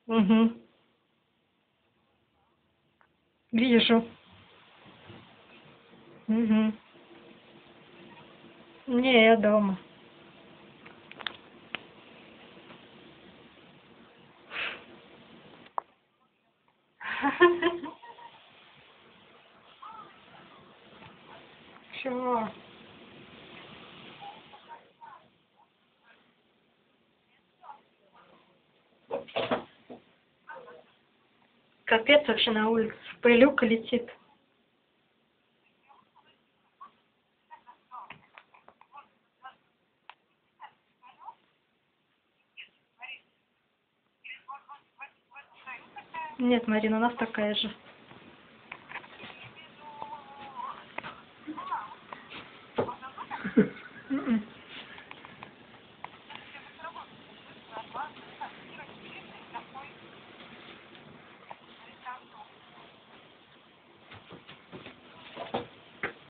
Угу. Вижу. Угу. Не, я дома. Чего? Капец вообще на улице. Пылюка летит. Нет, Марина, у нас такая же.